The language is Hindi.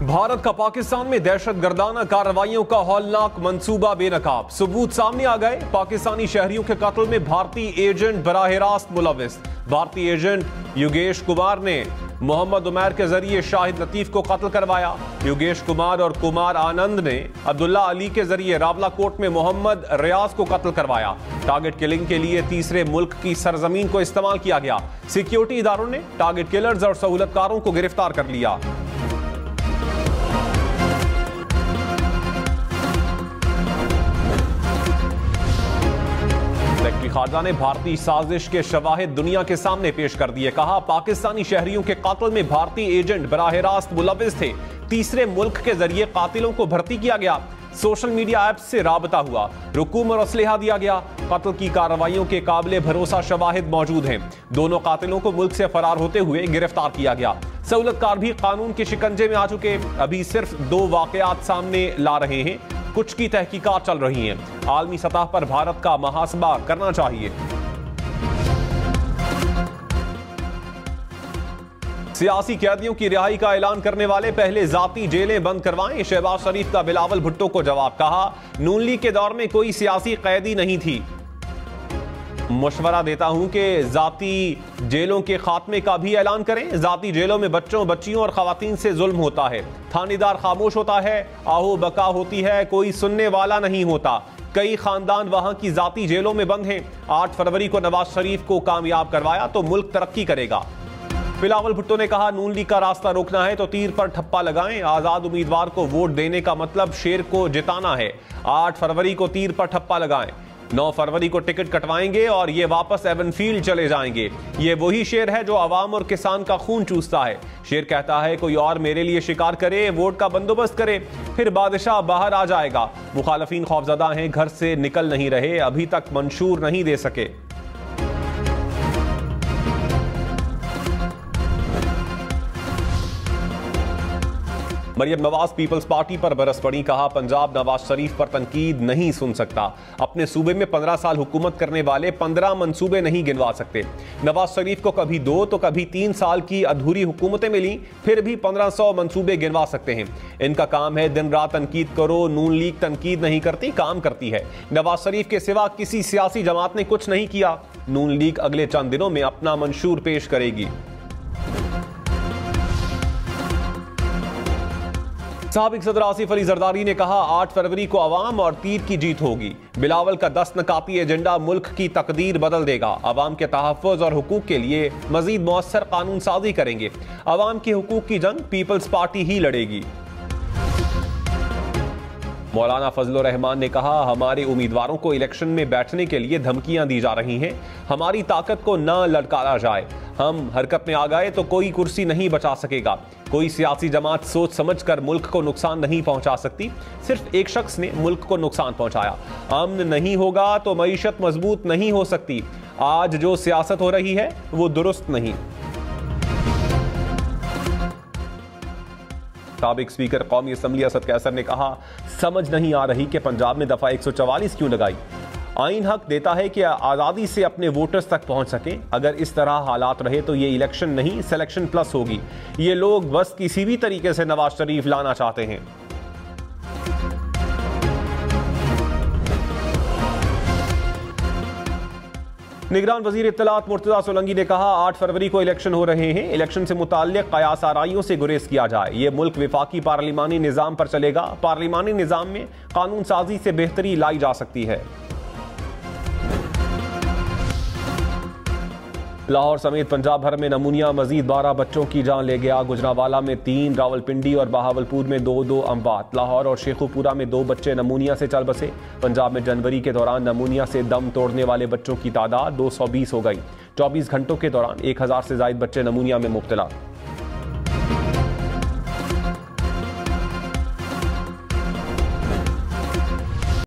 भारत का पाकिस्तान में दहशतगर्दाना कार्रवाइयों का हौलनाक मंसूबा बेनकाब। सबूत सामने आ गए। पाकिस्तानी शहरियों के कत्ल में भारतीय एजेंट बराह रास्त मुलविस। भारतीय एजेंट योगेश कुमार ने मोहम्मद उमैर के जरिए शाहिद लतीफ को कत्ल करवाया। योगेश कुमार और कुमार आनंद ने अब्दुल्ला अली के जरिए रावलाकोट में मोहम्मद रियाज को कत्ल करवाया। टारगेट किलिंग के लिए तीसरे मुल्क की सरजमीन को इस्तेमाल किया गया। सिक्योरिटी इदारों ने टारगेट किलर्स और सहूलतकारों को गिरफ्तार कर लिया। खारजा ने भारतीय साजिश के शवाहिद दुनिया के सामने पेश कर दिए। कहा, पाकिस्तानी शहरियों के कातिल में भारतीय एजेंट बराह रास्त मुलविस थे। तीसरे मुल्क के जरिए कातिलों को भर्ती किया गया। सोशल मीडिया ऐप से राबता हुआ, रुकूम और असलहा दिया गया। कत्ल की कार्रवाइयों के काबिले भरोसा शवाहिद मौजूद हैं। दोनों कातिलों को मुल्क से फरार होते हुए गिरफ्तार किया गया। सहूलतकार भी कानून के शिकंजे में आ चुके। अभी सिर्फ 2 वाकयात सामने ला रहे हैं। कुछ की तहकीकात चल रही हैं। आलमी सतह पर भारत का मुहासबा करना चाहिए। सियासी कैदियों की रिहाई का ऐलान करने वाले पहले जाती जेलें बंद करवाएं। शहबाज शरीफ का बिलावल भुट्टो को जवाब। कहा, नून लीग के दौर में कोई सियासी कैदी नहीं थी। मशवरा देता हूं कि जाती जेलों के खात्मे का भी ऐलान करें। जाती जेलों में बच्चों, बच्चियों और खवातीन से जुल्म होता है। थानेदार खामोश होता है, आहो बका होती है, कोई सुनने वाला नहीं होता। कई खानदान वहां की जाती जेलों में बंद हैं। 8 फरवरी को नवाज शरीफ को कामयाब करवाया तो मुल्क तरक्की करेगा। बिलावल भुट्टो ने कहा, नून लीग का रास्ता रोकना है तो तीर पर ठप्पा लगाएं। आजाद उम्मीदवार को वोट देने का मतलब शेर को जिताना है। 8 फरवरी को तीर पर ठप्पा लगाएं। 9 फरवरी को टिकट कटवाएंगे और ये वापस एवनफील्ड चले जाएंगे। ये वही शेर है जो आवाम और किसान का खून चूसता है। शेर कहता है, कोई और मेरे लिए शिकार करे, वोट का बंदोबस्त करे, फिर बादशाह बाहर आ जाएगा। मुखालफीन खौफजदा हैं, घर से निकल नहीं रहे, अभी तक मंशूर नहीं दे सके। मरियम नवाज पीपल्स पार्टी पर बरस पड़ी। कहा, पंजाब नवाज शरीफ पर तनकीद नहीं सुन सकता। अपने सूबे में 15 साल हुकूमत करने वाले 15 मंसूबे नहीं गिनवा सकते। नवाज शरीफ को कभी 2 तो कभी 3 साल की अधूरी हुकूमतें मिली, फिर भी 1500 मंसूबे गिनवा सकते हैं। इनका काम है दिन रात तनकीद करो। नून लीग तनकीद नहीं करती, काम करती है। नवाज शरीफ के सिवा किसी सियासी जमात ने कुछ नहीं किया। नून लीग अगले चंद दिनों में अपना मंशूर पेश करेगी। साबिक सदर आसिफ अली जरदारी ने कहा, 8 फरवरी को अवाम और तीर की जीत होगी। बिलावल का 10 नकाती एजेंडा मुल्क की तकदीर बदल देगा। अवाम के तहफ़्फ़ुज़ और हुकूक के लिए मजीद मौसर कानून साजी करेंगे। अवाम के हुकूक की जंग पीपल्स पार्टी ही लड़ेगी। मौलाना फजलुर रहमान ने कहा, हमारे उम्मीदवारों को इलेक्शन में बैठने के लिए धमकियां दी जा रही हैं। हमारी ताकत को न ललकारा जाए। हम हरकत में आ गए तो कोई कुर्सी नहीं बचा सकेगा। कोई सियासी जमात सोच समझकर मुल्क को नुकसान नहीं पहुंचा सकती। सिर्फ एक शख्स ने मुल्क को नुकसान पहुंचाया। अमन नहीं होगा तो मईशत मजबूत नहीं हो सकती। आज जो सियासत हो रही है वो दुरुस्त नहीं। साबिक स्पीकर कौमी असम्बली असद कैसर ने कहा, समझ नहीं आ रही कि पंजाब में दफा 144 क्यों लगाई। आइन हक देता है कि आज़ादी से अपने वोटर्स तक पहुंच सकें। अगर इस तरह हालात रहे तो ये इलेक्शन नहीं, सिलेक्शन प्लस होगी। ये लोग बस किसी भी तरीके से नवाज शरीफ लाना चाहते हैं। निगरान वजीर इत्तलात मुर्तजा सोलंकी ने कहा, 8 फरवरी को इलेक्शन हो रहे हैं। इलेक्शन से मुताल्लिक कयास आराइयों से गुरेज किया जाए। ये मुल्क विफाकी पार्लिमानी निज़ाम पर चलेगा। पार्लिमानी निज़ाम में कानून साजी से बेहतरी लाई जा सकती है। लाहौर समेत पंजाब भर में नमूनिया मजीद 12 बच्चों की जान ले गया। गुजरावाला में 3, रावलपिंडी और बहावलपुर में 2 अमवात। लाहौर और शेखुपुरा में 2 बच्चे नमूनिया से चल बसे। पंजाब में जनवरी के दौरान नमूनिया से दम तोड़ने वाले बच्चों की तादाद 220 हो गई। 24 घंटों के दौरान 1000 से ज्यादा बच्चे नमूनिया में मुब्तला।